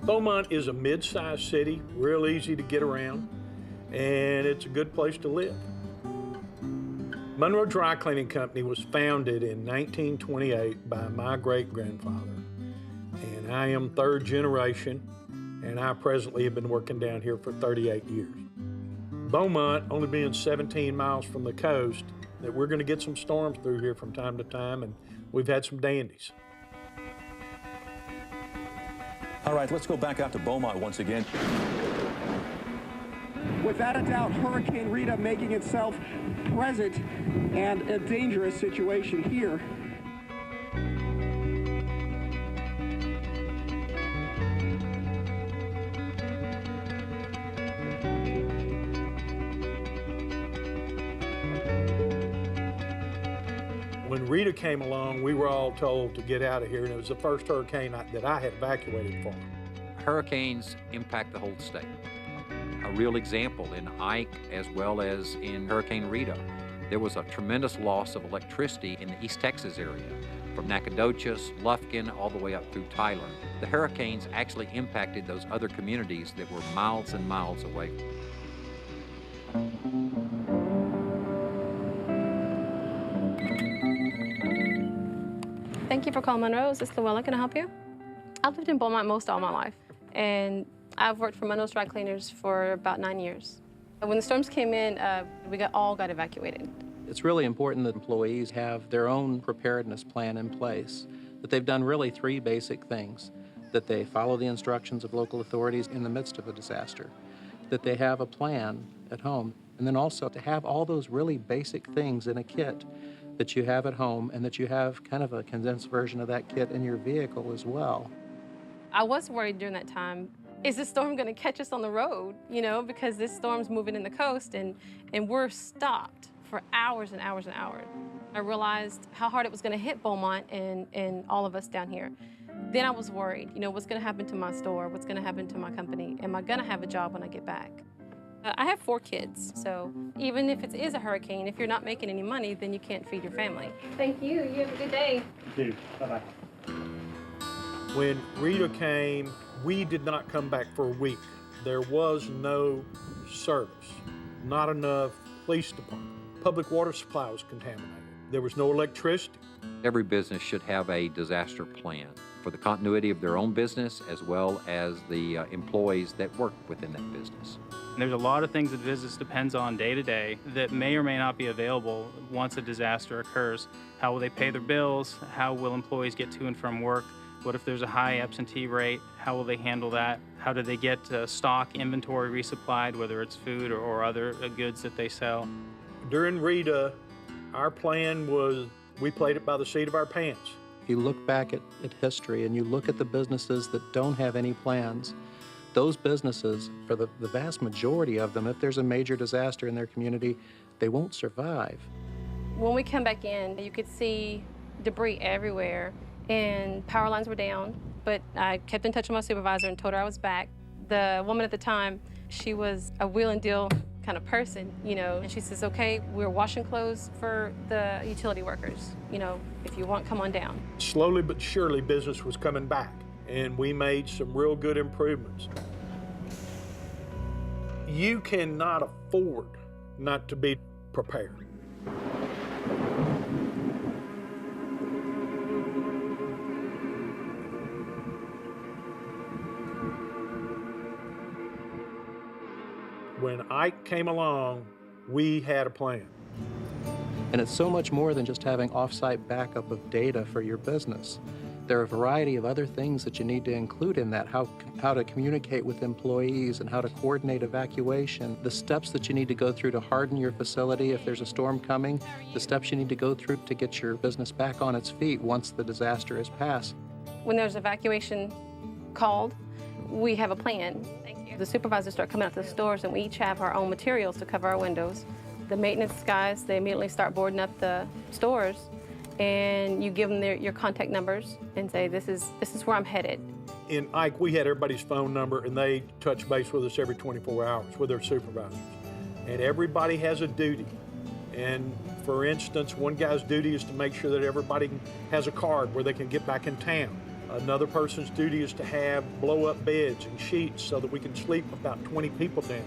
Beaumont is a mid-sized city, real easy to get around, and it's a good place to live. Monroe Dry Cleaning Company was founded in 1928 by my great-grandfather, and I am third generation, and I presently have been working down here for 38 years. Beaumont, only being 17 miles from the coast, that we're going to get some storms through here from time to time, and we've had some dandies. All right, let's go back out to Beaumont once again. Without a doubt, Hurricane Rita making itself present and a dangerous situation here. When Rita came along, we were all told to get out of here, and it was the first hurricane that I had evacuated from. Hurricanes impact the whole state. A real example in Ike as well as in Hurricane Rita, there was a tremendous loss of electricity in the East Texas area, from Nacogdoches, Lufkin, all the way up through Tyler. The hurricanes actually impacted those other communities that were miles and miles away. Thank you for calling Monroe's. This is Llewellyn. Can I help you? I've lived in Beaumont most all my life, and I've worked for Monroe's Dry Cleaners for about 9 years. When the storms came in, we all got evacuated. It's really important that employees have their own preparedness plan in place, that they've done really 3 basic things, that they follow the instructions of local authorities in the midst of a disaster, that they have a plan at home, and then also to have all those really basic things in a kit that you have at home, and that you have kind of a condensed version of that kit in your vehicle as well. I was worried during that time, is this storm gonna catch us on the road? You know, because this storm's moving in the coast, and we're stopped for hours and hours and hours. I realized how hard it was gonna hit Beaumont and all of us down here. Then I was worried, you know, what's gonna happen to my store? What's gonna happen to my company? Am I gonna have a job when I get back? I have 4 kids, so even if it is a hurricane, if you're not making any money, then you can't feed your family. Thank you. You have a good day. You too. Bye-bye. When Rita came, we did not come back for a week. There was no service, not enough police department. Public water supply was contaminated. There was no electricity. Every business should have a disaster plan for the continuity of their own business as well as the employees that work within that business. There's a lot of things that business depends on day to day that may or may not be available once a disaster occurs. How will they pay their bills? How will employees get to and from work? What if there's a high absentee rate? How will they handle that? How do they get stock, inventory resupplied, whether it's food or other goods that they sell? During Rita, our plan was we played it by the seat of our pants. If you look back at history and you look at the businesses that don't have any plans, those businesses, for the vast majority of them, if there's a major disaster in their community, they won't survive. When we come back in, you could see debris everywhere, and power lines were down, but I kept in touch with my supervisor and told her I was back. The woman at the time, she was a wheel and deal kind of person, you know, and she says, okay, we're washing clothes for the utility workers. You know, if you want, come on down. Slowly but surely, business was coming back, and we made some real good improvements. You cannot afford not to be prepared. When Ike came along, we had a plan. And it's so much more than just having off-site backup of data for your business. There are a variety of other things that you need to include in that, how to communicate with employees and how to coordinate evacuation, the steps that you need to go through to harden your facility if there's a storm coming, the steps you need to go through to get your business back on its feet once the disaster has passed. When there's evacuation called, we have a plan. The supervisors start coming out to the stores, and we each have our own materials to cover our windows. The maintenance guys, they immediately start boarding up the stores, and you give them your contact numbers and say, this is where I'm headed. In Ike, we had everybody's phone number, and they touch base with us every 24 hours with their supervisors. And everybody has a duty. And for instance, one guy's duty is to make sure that everybody has a card where they can get back in town. Another person's duty is to have blow-up beds and sheets so that we can sleep about 20 people down.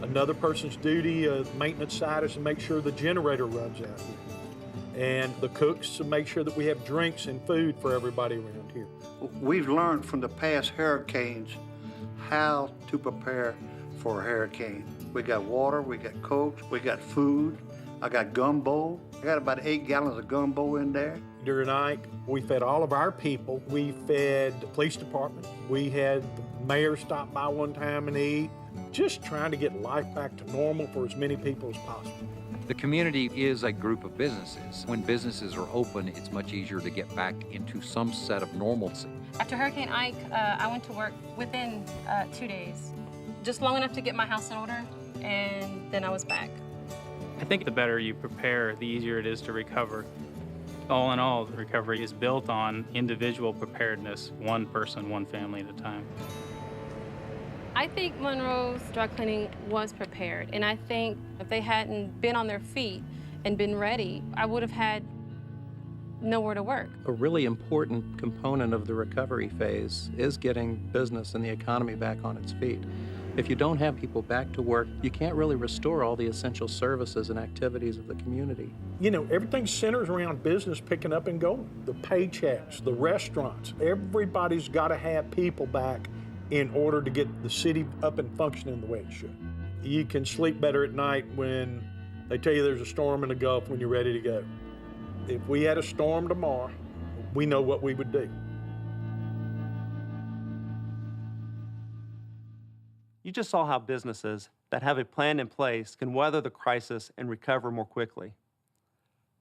Another person's duty, maintenance side, is to make sure the generator runs out here. And the cooks to make sure that we have drinks and food for everybody around here. We've learned from the past hurricanes how to prepare for a hurricane. We got water, we got Cokes, we got food. I got gumbo. I got about 8 gallons of gumbo in there. During Ike, we fed all of our people. We fed the police department. We had the mayor stop by one time and eat. Just trying to get life back to normal for as many people as possible. The community is a group of businesses. When businesses are open, it's much easier to get back into some set of normalcy. After Hurricane Ike, I went to work within 2 days. Just long enough to get my house in order, and then I was back. I think the better you prepare, the easier it is to recover. All in all, the recovery is built on individual preparedness, one person, one family at a time. I think Monroe's dry cleaning was prepared, and I think if they hadn't been on their feet and been ready, I would have had nowhere to work. A really important component of the recovery phase is getting business and the economy back on its feet. If you don't have people back to work, you can't really restore all the essential services and activities of the community. You know, everything centers around business picking up and going. The paychecks, the restaurants, everybody's got to have people back in order to get the city up and functioning the way it should. You can sleep better at night when they tell you there's a storm in the Gulf when you're ready to go. If we had a storm tomorrow, we know what we would do. You just saw how businesses that have a plan in place can weather the crisis and recover more quickly.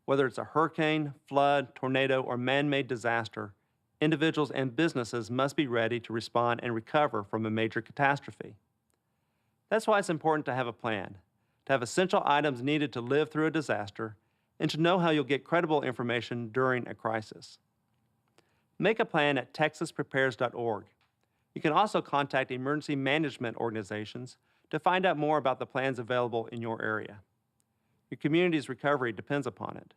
Whether it's a hurricane, flood, tornado, or man-made disaster, individuals and businesses must be ready to respond and recover from a major catastrophe. That's why it's important to have a plan, to have essential items needed to live through a disaster, and to know how you'll get credible information during a crisis. Make a plan at texasprepares.org. You can also contact emergency management organizations to find out more about the plans available in your area. Your community's recovery depends upon it.